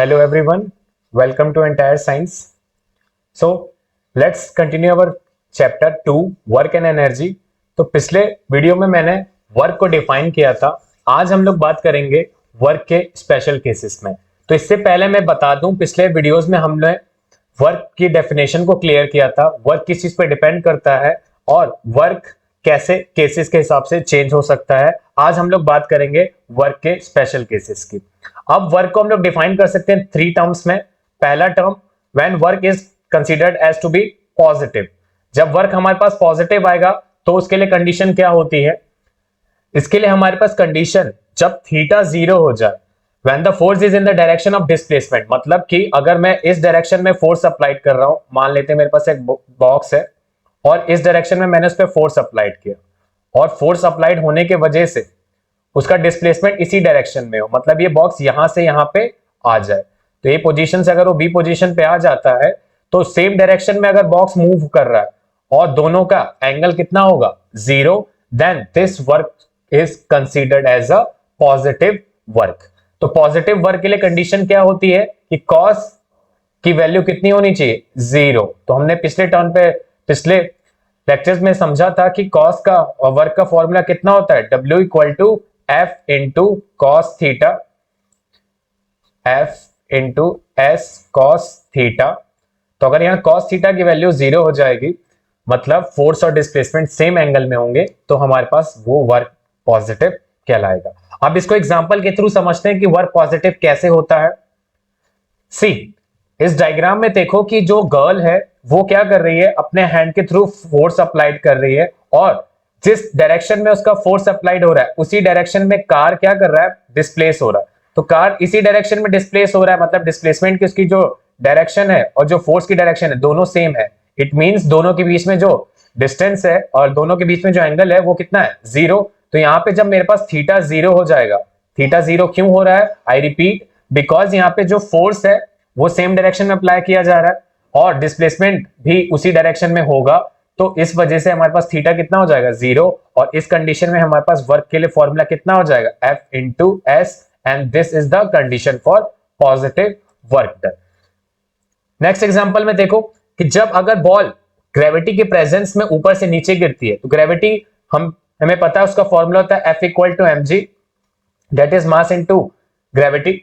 Hello everyone, welcome to Entire Science. So let's continue our chapter 2 work and energy. तो पिछले video में मैंने work को define किया था। आज हम लोग बात करेंगे वर्क के स्पेशल केसेस में। तो इससे पहले मैं बता दूं, पिछले वीडियोस में हमने वर्क की डेफिनेशन को क्लियर किया था, वर्क किस चीज पर डिपेंड करता है और वर्क कैसे केसेस के हिसाब से चेंज हो सकता है। आज हम लोग बात करेंगे वर्क के स्पेशल केसेस की। अब वर्क को हम लोग डिफाइन कर सकते हैं 3 टर्म्स में। पहला term, when work is considered as to be positive. जब वर्क हमारे पास पॉजिटिव आएगा तो उसके लिए कंडीशन क्या होती है? इसके लिए हमारे पास कंडीशन, जब थीटा 0 हो जाए, when the force is in the direction of displacement. मतलब कि अगर मैं इस डायरेक्शन में फोर्स अप्लाइड कर रहा हूं, मान लेते हैं मेरे पास एक बॉक्स है और इस डायरेक्शन में मैंने उस पर फोर्स अप्लाइड किया और फोर्स अप्लाइड होने के वजह से उसका डिस्प्लेसमेंट इसी डायरेक्शन में हो, मतलब ये बॉक्स यहां से यहां पे आ जाए। तो ए पोजीशन से अगर वो बी पोजीशन पे आ जाता है तो सेम डायरेक्शन में अगर बॉक्स मूव कर रहा है और दोनों का एंगल कितना होगा? 0, then this work is considered as a positive work. तो पॉजिटिव वर्क के लिए कंडीशन क्या होती है कि कॉस की वैल्यू कितनी होनी चाहिए? 0। तो हमने पिछले लेक्चर्स में समझा था कि कॉस का और वर्क का फॉर्मूला कितना होता है? W equal to F into cos theta, F into S cos theta. तो अगर यहां कॉस थीटा की वैल्यू 0 हो जाएगी, मतलब फोर्स और डिस्प्लेसमेंट सेम एंगल में होंगे, तो हमारे पास वो वर्क पॉजिटिव कहलाएगा। अब इसको एग्जांपल के थ्रू समझते हैं कि वर्क पॉजिटिव कैसे होता है। सी, इस डायग्राम में देखो कि जो गर्ल है वो क्या कर रही है, अपने हैंड के थ्रू फोर्स अप्लाइड कर रही है और जिस डायरेक्शन में उसका फोर्स अप्लाइड हो रहा है उसी डायरेक्शन में कार क्या कर रहा है? डिस्प्लेस हो रहा है। तो कार इसी डायरेक्शन में डिस्प्लेस हो रहा है, मतलब डिस्प्लेसमेंट की उसकी जो डायरेक्शन है और जो फोर्स की डायरेक्शन है दोनों सेम है। इट मींस दोनों के बीच में जो डिस्टेंस है और दोनों के बीच में जो एंगल है वो कितना है? 0। तो यहाँ पे जब मेरे पास थीटा 0 हो जाएगा, थीटा 0 क्यों हो रहा है? आई रिपीट, बिकॉज यहाँ पे जो फोर्स है वो सेम डायरेक्शन में अप्लाई किया जा रहा है और डिस्प्लेसमेंट भी उसी डायरेक्शन में होगा। तो इस वजह से हमारे पास थीटा कितना हो जाएगा? 0। और इस कंडीशन में हमारे पास वर्क के लिए फॉर्मूला कितना हो जाएगा? F into S, and this is the condition for positive work done. Next example में देखो कि जब अगर बॉल ग्रेविटी के प्रेजेंस में ऊपर से नीचे गिरती है, तो ग्रेविटी हमें पता है उसका फॉर्मूला होता है F equal to M G, that is mass into gravity.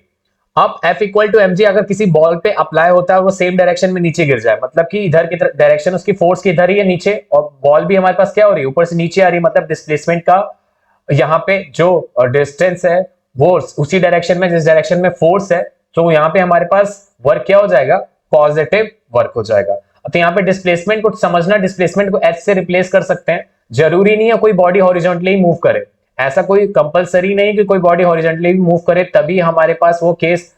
अब F इक्वल टू mg अगर किसी बॉल पे अप्लाई होता है वो सेम डायरेक्शन में नीचे गिर जाए, मतलब कि इधर की डायरेक्शन उसकी फोर्स की इधर ही है नीचे, और बॉल भी हमारे पास क्या हो रही है? ऊपर से नीचे आ रही है, मतलब डिस्प्लेसमेंट का यहाँ पे जो डिस्टेंस है वो उसी डायरेक्शन में जिस डायरेक्शन में फोर्स है। तो यहाँ पे हमारे पास वर्क क्या हो जाएगा? पॉजिटिव वर्क हो जाएगा। तो यहाँ पे डिस्प्लेसमेंट को समझना, डिस्प्लेसमेंट को H से रिप्लेस कर सकते हैं। जरूरी नहीं है कोई बॉडी हॉरिजॉन्टली मूव करे, ऐसा कोई कंपलसरी नहीं कि कोई बॉडी हॉरिजॉन्टली मूव करे तभी हमारे पास वो केस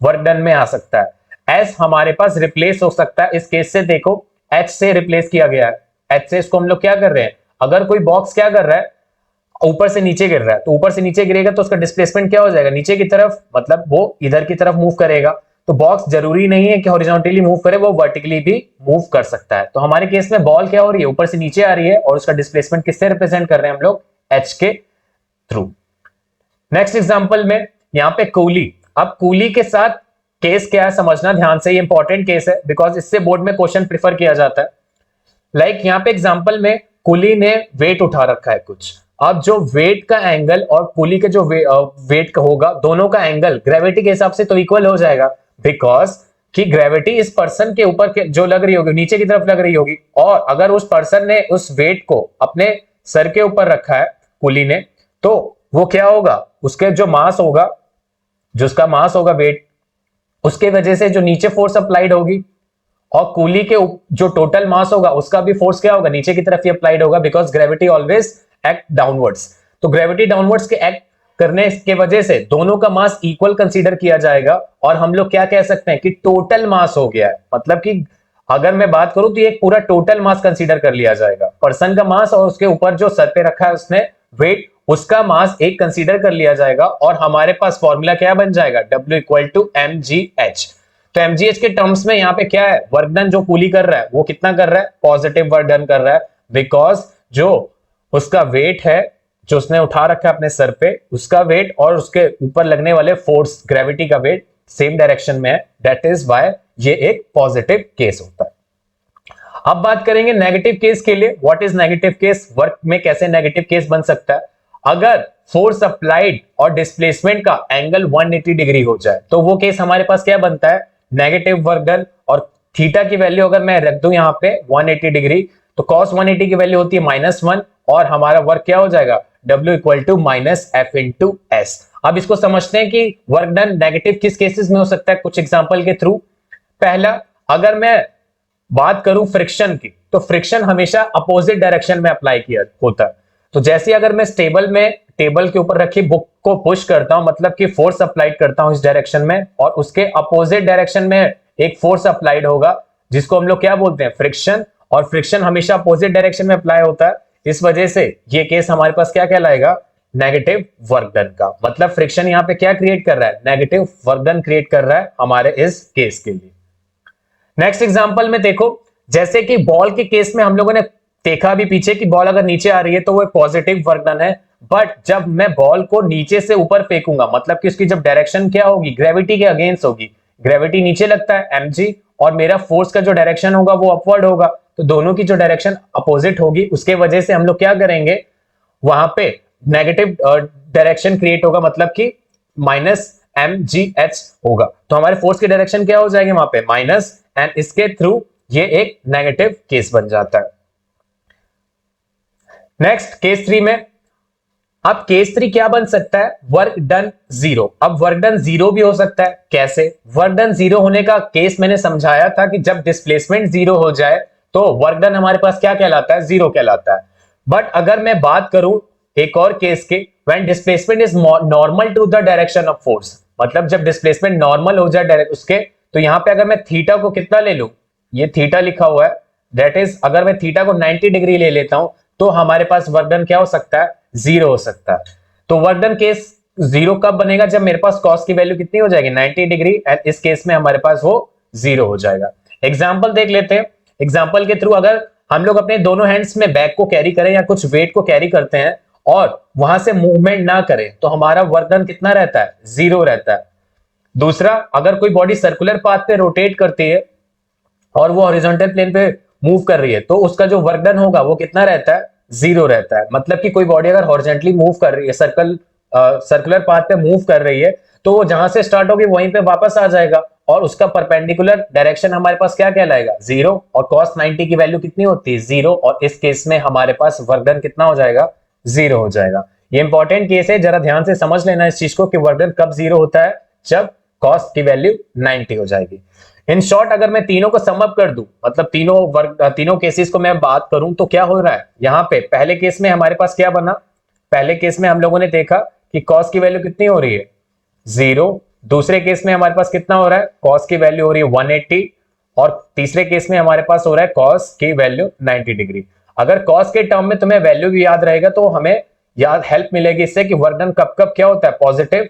वर्क डन में आ सकता है। एस हमारे पास रिप्लेस हो सकता है। इस केस से देखो एच से रिप्लेस किया गया है। एच से इसको हम लोग क्या कर रहे हैं, अगर कोई बॉक्स क्या कर रहा है, ऊपर से नीचे गिर रहा है, तो ऊपर से नीचे गिरेगा तो उसका डिस्प्लेसमेंट क्या हो जाएगा? नीचे की तरफ, मतलब वो इधर की तरफ मूव करेगा। तो बॉक्स जरूरी नहीं है कि हॉरिजॉन्टली मूव करे, वो वर्टिकली भी मूव कर सकता है। तो हमारे केस में बॉल क्या हो रही है? ऊपर से नीचे आ रही है और उसका डिस्प्लेसमेंट किससे रिप्रेजेंट कर रहे हैं हम लोग? एच के थ्रू। नेक्स्ट एग्जांपल में यहाँ पे कूली। अब कूली के साथ केस क्या है समझना ध्यान से, ये इंपॉर्टेंट केस है बिकॉज इससे बोर्ड में क्वेश्चन प्रिफर किया जाता है। लाइक यहाँ पे एग्जांपल में कूली ने वेट उठा रखा है कुछ। अब जो वेट का एंगल और कूली के जो वेट का होगा, दोनों का एंगल ग्रेविटी के हिसाब से तो इक्वल हो जाएगा, बिकॉज कि ग्रेविटी इस पर्सन के ऊपर जो लग रही होगी नीचे की तरफ लग रही होगी, और अगर उस पर्सन ने उस वेट को अपने सर के ऊपर रखा है कूली ने, तो वो क्या होगा? उसके जो मास होगा, जो उसका मास होगा वेट, उसके वजह से जो नीचे फोर्स अप्लाइड होगी और कूली के जो टोटल मास होगा उसका भी फोर्स क्या होगा? नीचे की तरफ ही अप्लाइड होगा, because gravity always act downwards. तो ग्रेविटी डाउनवर्ड्स के एक्ट करने के वजह से दोनों का मास इक्वल कंसीडर किया जाएगा और हम लोग क्या कह सकते हैं कि टोटल मास हो गया है। मतलब कि अगर मैं बात करूं तो एक पूरा टोटल मास कंसीडर कर लिया जाएगा, पर्सन का मास और उसके ऊपर जो सर पे रखा है उसने वेट, उसका मास एक कंसीडर कर लिया जाएगा और हमारे पास फॉर्मूला क्या बन जाएगा? W equal to mgh। तो mgh के टर्म्स में यहाँ पे क्या है? वर्क डन जो कूली कर रहा है वो कितना कर रहा है? पॉजिटिव वर्क डन कर रहा है, बिकॉज जो उसका वेट है जो उसने उठा रखा है अपने सर पे, उसका वेट और उसके ऊपर लगने वाले फोर्स ग्रेविटी का वेट सेम डायरेक्शन में है, दैट इज व्हाई ये एक पॉजिटिव केस होता है। अब बात करेंगे नेगेटिव केस के लिए। What is negative case? Work में कैसे नेगेटिव केस बन सकता है? अगर फोर्स अप्लाइड और डिस्प्लेसमेंट का एंगल 180 डिग्री हो जाए तो वो केस हमारे पास क्या बनता है? Negative work done. और थीटा की वैल्यू अगर मैं रख दूं यहां पे 180 डिग्री, तो cos 180 की वैल्यू होती है -1 और हमारा वर्क क्या हो जाएगा? W equal to -F/s। अब इसको समझते हैं कि वर्क डन नेगेटिव किस केसेस में हो सकता है, कुछ एग्जांपल के थ्रू। पहला, अगर मैं बात करूं फ्रिक्शन की, तो फ्रिक्शन हमेशा अपोजिट डायरेक्शन में अप्लाई किया होता है। तो जैसे अगर मैं टेबल के ऊपर रखी बुक को पुश करता हूं, मतलब कि फोर्स अप्लाइड करता हूं इस डायरेक्शन में, और उसके अपोजिट डायरेक्शन में एक फोर्स अप्लाइड होगा जिसको हम लोग क्या बोलते हैं? फ्रिक्शन। और फ्रिक्शन हमेशा अपोजिट डायरेक्शन में अप्लाई होता है, इस वजह से ये केस हमारे पास क्या कहलाएगा? नेगेटिव वर्क डन का। मतलब फ्रिक्शन यहां पे क्या क्रिएट कर रहा है? नेगेटिव वर्क डन क्रिएट कर रहा है हमारे इस केस के लिए। नेक्स्ट एग्जांपल में देखो, जैसे कि बॉल के केस में हम लोगों ने देखा भी पीछे कि बॉल अगर नीचे आ रही है तो वो पॉजिटिव वर्क डन है, बट जब मैं बॉल को नीचे से ऊपर फेंकूंगा, मतलब कि उसकी जब डायरेक्शन क्या होगी? ग्रेविटी के अगेंस्ट होगी। ग्रेविटी नीचे लगता है mg, और मेरा फोर्स का जो डायरेक्शन होगा वो अपवर्ड होगा, तो दोनों की जो डायरेक्शन अपोजिट होगी, उसके वजह से हम लोग क्या करेंगे? वहां पे नेगेटिव डायरेक्शन क्रिएट होगा, मतलब कि -mgh होगा। तो हमारे फोर्स की डायरेक्शन क्या हो जाएगी वहां पे? माइनस, एंड इसके थ्रू ये एक नेगेटिव केस बन जाता है। नेक्स्ट केस 3 में, अब केस 3 क्या बन सकता है? Work done 0। अब वर्क डन 0 भी हो सकता है। कैसे? वर्क डन 0 होने का केस मैंने समझाया था कि जब डिस्प्लेसमेंट 0 हो जाए तो वर्क डन हमारे पास क्या कहलाता है? 0 कहलाता है। बट अगर मैं बात करूं एक और केस के, when displacement is normal to the direction of force, मतलब जब डिस्प्लेसमेंट नॉर्मल हो जाए डायरेक्ट उसके, तो यहां पे अगर मैं थीटा को कितना ले लूं, ये थीटा लिखा हुआ है, दैट इज अगर मैं थीटा को 90 डिग्री ले लेता हूं तो हमारे पास वर्क डन क्या हो सकता है? 0 हो सकता है। तो वर्क डन केस 0 कब बनेगा? जब मेरे पास कॉस की वैल्यू कितनी हो जाएगी? 90 डिग्री, एंड इस केस में हमारे पास वो 0 हो जाएगा। एग्जांपल देख लेते हैं। एग्जांपल के थ्रू, अगर हम लोग अपने दोनों हैंड्स में बैग को कैरी करें या कुछ वेट को कैरी करते हैं और वहां से मूवमेंट ना करें, तो हमारा वर्क डन कितना रहता है? 0 रहता है। दूसरा, अगर कोई बॉडी सर्कुलर पाथ पे रोटेट करती है और वो हॉरिजॉन्टल प्लेन पे मूव कर रही है, तो उसका जो वर्क डन होगा वो कितना रहता है? 0 रहता है। मतलब कि कोई बॉडी अगर हॉरिजॉन्टली मूव कर रही है, सर्कुलर पाथ पे मूव कर रही है, तो वो जहां से स्टार्ट होगी वहीं पे वापस आ जाएगा, और उसका परपेंडिकुलर डायरेक्शन हमारे पास क्या कहलाएगा? 0। और cos 90 की वैल्यू कितनी होती है? 0। और इस केस में हमारे पास वर्क डन कितना हो जाएगा? 0 हो जाएगा। ये इंपॉर्टेंट केस है, जरा ध्यान से समझ लेना इस चीज को कि वर्क डन कब 0 होता है? जब cos की वैल्यू 90 हो जाएगी। इन शॉर्ट, अगर मैं तीनों को सम अप कर दूं, मतलब तीनों केसेस को मैं बात करूं, तो क्या हो रहा है यहां पे? पहले केस में हमारे पास क्या बना? पहले केस में हम लोगों ने देखा कि cos की वैल्यू कितनी हो रही है? 0। दूसरे केस में हमारे पास कितना हो रहा है? cos की वैल्यू हो रही है 180, और तीसरे केस में हमारे पास हो रहा है cos की वैल्यू 90 डिग्री। अगर cos के टर्म में तुम्हें वैल्यू भी याद रहेगा तो हमें याद हेल्प मिलेगी इससे कि वर्क डन कब कब क्या होता है? पॉजिटिव,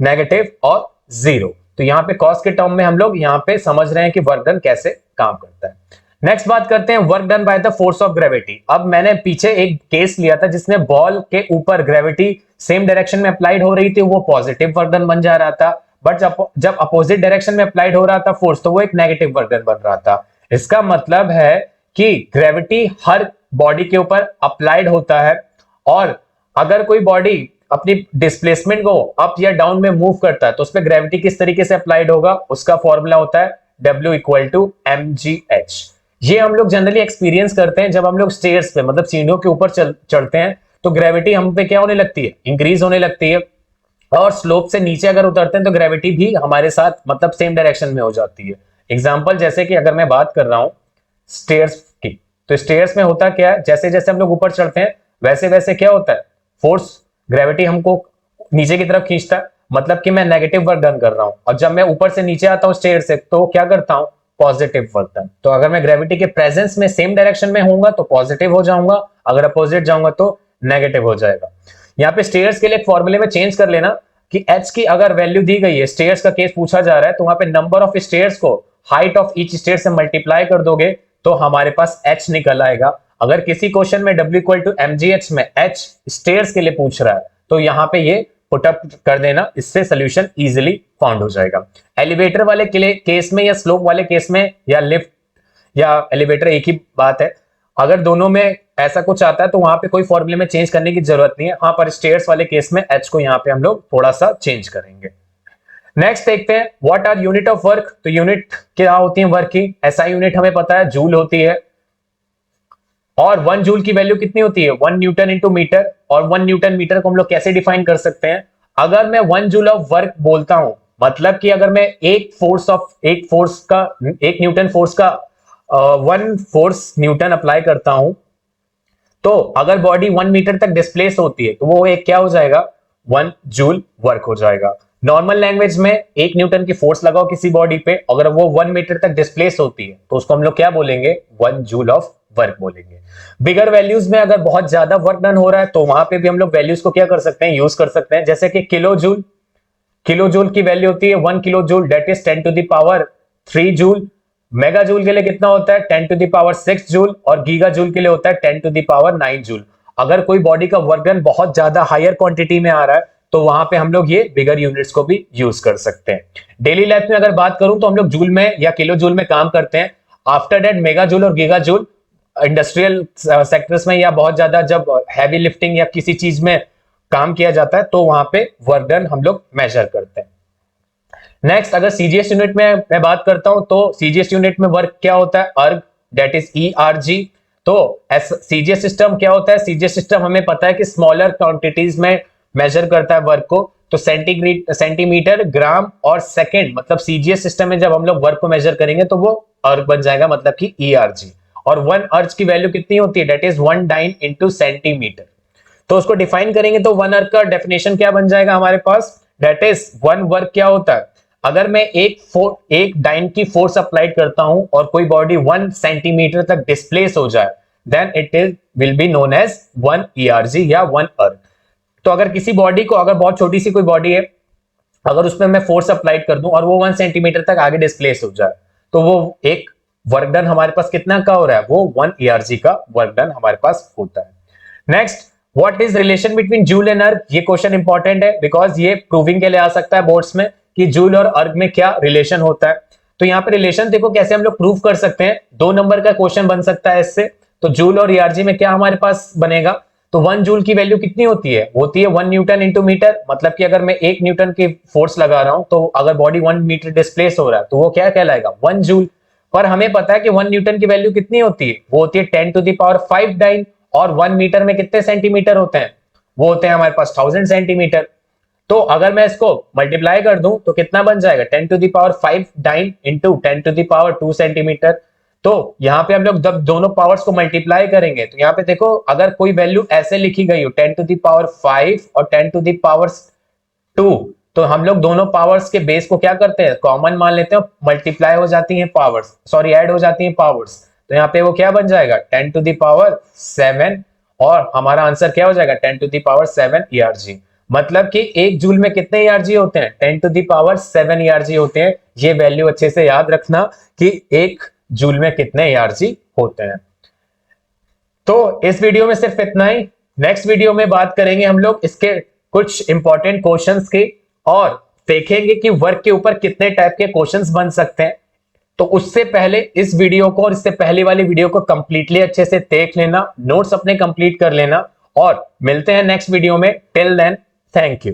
नेगेटिव और 0। तो यहाँ पे cos के टर्म में हम लोग यहाँ पे समझ रहे हैं कि वर्क डन कैसे काम करता है। नेक्स्ट बात करते हैं work done by the force of gravity. अब मैंने पीछे एक केस लिया था जिसमें बॉल के ऊपर ग्रेविटी सेम डायरेक्शन में अप्लाइड हो रही थी, वो पॉजिटिव वर्क डन बन जा रहा था। बट जब अपोजिट डायरेक्शन में अप्लाइड हो रहा था फोर्स, तो वो एक नेगेटिव वर्क डन बन रहा था। इसका मतलब है कि ग्रेविटी हर बॉडी के ऊपर अप्लाइड होता है, और अगर कोई बॉडी अपनी डिस्प्लेसमेंट को अप या डाउन में मूव करता है तो उस पर ग्रेविटी किस तरीके से अप्लाइड होगा? उसका फॉर्मूला होता है W इक्वल टू mgh। ये हम लोग जनरली एक्सपीरियंस करते हैं जब हम लोग स्टेयर्स पे, मतलब सीढ़ियों के ऊपर चढ़ते हैं, तो ग्रेविटी हम पे क्या होने लगती है? इंक्रीज होने लगती है। और स्लोप से नीचे अगर उतरते हैं तो ग्रेविटी भी हमारे साथ, मतलब सेम डायरेक्शन में हो जाती है। एग्जाम्पल, जैसे कि अगर मैं बात कर रहा हूं स्टेयर्स की, तो स्टेयर्स में होता क्या है? जैसे जैसे हम लोग ऊपर चढ़ते हैं वैसे वैसे क्या होता है? फोर्स, ग्रेविटी हमको नीचे की तरफ खींचता है, मतलब कि मैं नेगेटिव वर्क डन कर रहा हूं। और जब मैं ऊपर से नीचे आता हूं स्टेयर से, तो क्या करता हूं? Positive work done. तो अगर मैं ग्रेविटी के प्रेजेंस में सेम डायरेक्शन में होऊंगा तो पॉजिटिव हो जाऊंगा, अगर अपोजिट जाऊंगा तो नेगेटिव हो जाएगा। यहाँ पे स्टेयर्स के लिए एक फॉर्मूले में चेंज कर लेना कि h की अगर वैल्यू दी गई है, स्टेयर्स का केस पूछा जा रहा है, तो वहां पे नंबर ऑफ स्टेयर्स को हाइट ऑफ ईच स्टेयर से मल्टीप्लाई कर दोगे तो हमारे पास h निकल आएगा। अगर किसी क्वेश्चन में W इक्वल टू mgh में h स्टेयर्स के लिए पूछ रहा है तो यहाँ पे ये पुट अप कर देना, इससे सोल्यूशन इजीली फाउंड हो जाएगा। एलिवेटर वाले केस में या स्लोप वाले केस में या लिफ्ट या एलिवेटर एक ही बात है। अगर दोनों में ऐसा कुछ आता है तो वहां पे कोई फॉर्मूले में चेंज करने की जरूरत नहीं है। हाँ, पर स्टेयर्स वाले केस में एच को यहाँ पे हम लोग थोड़ा सा चेंज करेंगे। नेक्स्ट देखते हैं what are unit of work. तो यूनिट क्या होती है वर्क की? एसआई यूनिट हमें पता है जूल होती है, और 1 जूल की वैल्यू कितनी होती है? 1 न्यूटन इंटू मीटर। और 1 न्यूटन मीटर को हम लोग कैसे डिफाइन कर सकते हैं? अगर मैं 1 जूल ऑफ वर्क बोलता हूं, मतलब कि अगर मैं एक न्यूटन फोर्स का 1 फोर्स न्यूटन अप्लाई करता हूं, तो अगर बॉडी 1 मीटर तक डिस्प्लेस होती है तो वो एक क्या हो जाएगा? 1 जूल वर्क हो जाएगा। नॉर्मल लैंग्वेज में 1 न्यूटन की फोर्स लगाओ किसी बॉडी पे, अगर वो 1 मीटर तक डिस्प्लेस होती है तो उसको हम लोग क्या बोलेंगे? 1 जूल ऑफ वर्क बोलेंगे। बिगर वैल्यूज में अगर बहुत ज्यादा वर्क डन हो रहा है तो वहां पे भी हम लोग वैल्यूज को क्या कर सकते हैं? यूज कर सकते हैं। जैसे कि किलो जूल की वैल्यू होती है 1 kilo joule, that is 10 to the power 3 joule. Mega joule के लिए कितना होता है? 10 टू द पावर 6 जूल। और गीगा जूल के लिए होता है 10 टू द पावर 9 जूल। अगर कोई बॉडी का वर्क डन बहुत ज्यादा हायर क्वांटिटी में आ रहा है तो वहां पे हम लोग ये बिगर यूनिट्स को भी यूज कर सकते हैं। डेली लाइफ में अगर बात करूं तो हम लोग जूल में या किलो जूल में काम करते हैं। आफ्टर दैट मेगा जूल और गीगा जूल इंडस्ट्रियल सेक्टर्स में या बहुत ज्यादा जब हैवी लिफ्टिंग या किसी चीज में काम किया जाता है तो वहां पे वर्क डन हम लोग मेजर करते हैं। नेक्स्ट, अगर सीजीएस यूनिट में मैं बात करता हूं तो सीजीएस यूनिट में वर्क क्या होता है? अर्ग, दैट इज ERG। तो सीजीएस सिस्टम क्या होता है? सीजीएस सिस्टम हमें पता है कि स्मॉलर क्वांटिटीज में मेजर करता है वर्क को। तो सेंटीमीटर, ग्राम और सेकंड, मतलब सीजीएस सिस्टम में जब हम लोग वर्क को मेजर करेंगे तो वो अर्ग बन जाएगा, मतलब कि ERG। और 1 अर्ज की वैल्यू कितनी होती है? That is 1 dyne into centimetre. तो उसको डिफाइन करेंगे तो 1 अर्ग का डेफिनेशन क्या बन जाएगा हमारे पास? दैट इज 1 वर्क क्या होता है? अगर मैं एक डाइन की फोर्स अप्लाइड करता हूं और कोई बॉडी 1 सेंटीमीटर तक डिस्प्लेस हो जाए, then it will be known as 1 ERG या 1 अर्ग। तो अगर किसी बॉडी को, अगर बहुत छोटी सी कोई बॉडी है, अगर उसमें मैं फोर्स अप्लाइड कर दूं और वो 1 सेंटीमीटर तक आगे डिस्प्लेस हो जाए तो वो एक वर्क डन हमारे पास कितना का हो रहा है? वो 1 ERG का वर्क डन हमारे पास होता है। Next, what is relation between joule and अर्ग? ये क्वेश्चन इंपॉर्टेंट है बिकॉज ये प्रूविंग के लिए आ सकता है बोर्ड्स में कि जूल और अर्ग में क्या रिलेशन होता है। तो यहाँ पे रिलेशन देखो कैसे हम लोग प्रूव कर सकते हैं। 2 नंबर का क्वेश्चन बन सकता है इससे। तो जूल और ERG में क्या हमारे पास बनेगा? तो 1 जूल की वैल्यू कितनी होती है? होती है 1 न्यूटन इंटू मीटर। मतलब कि अगर मैं 1 न्यूटन की फोर्स लगा रहा हूं तो अगर बॉडी 1 मीटर डिस्प्लेस हो रहा है तो वो क्या कहलाएगा? 1 जूल। पर हमें पता है कि 1 न्यूटन की वैल्यू कितनी होती है? वो होती है 10 टू द पावर 5 डाइन। और 1 मीटर में कितने सेंटीमीटर होते हैं? वो होते हैं हमारे पास 1000 सेंटीमीटर। तो अगर मैं इसको मल्टीप्लाई कर दूं तो कितना बन जाएगा? 10 to the power 5 dyne into 10 to the power 2 centimetre. तो यहाँ पे हम लोग जब दोनों पावर्स को मल्टीप्लाई करेंगे तो यहाँ पे देखो, अगर कोई वैल्यू ऐसे लिखी गई हो 10 टू द पावर 5 और 10 टू द पावर 2, तो हम लोग दोनों पावर्स के बेस को क्या करते हैं? कॉमन मान लेते हैं, मल्टीप्लाई हो जाती हैं पावर्स, सॉरी ऐड हो जाती हैं पावर्स। तो यहाँ पे वो क्या बन जाएगा? 10 टू द पावर 7 और हमारा आंसर क्या हो जाएगा? 10 टू द पावर 7 ERG। मतलब कि 1 जूल में कितने ERG होते हैं? 10 टू द पावर 7 ERG होते हैं। ये वैल्यू अच्छे से याद रखना कि 1 जूल में कितने ERG होते हैं। तो इस वीडियो में सिर्फ इतना ही। नेक्स्ट वीडियो में बात करेंगे हम लोग इसके कुछ इंपॉर्टेंट क्वेश्चंस की और देखेंगे कि वर्क के ऊपर कितने टाइप के क्वेश्चंस बन सकते हैं। तो उससे पहले इस वीडियो को और इससे पहले वाली वीडियो को कंप्लीटली अच्छे से देख लेना, नोट्स अपने कंप्लीट कर लेना और मिलते हैं नेक्स्ट वीडियो में। Till then, thank you.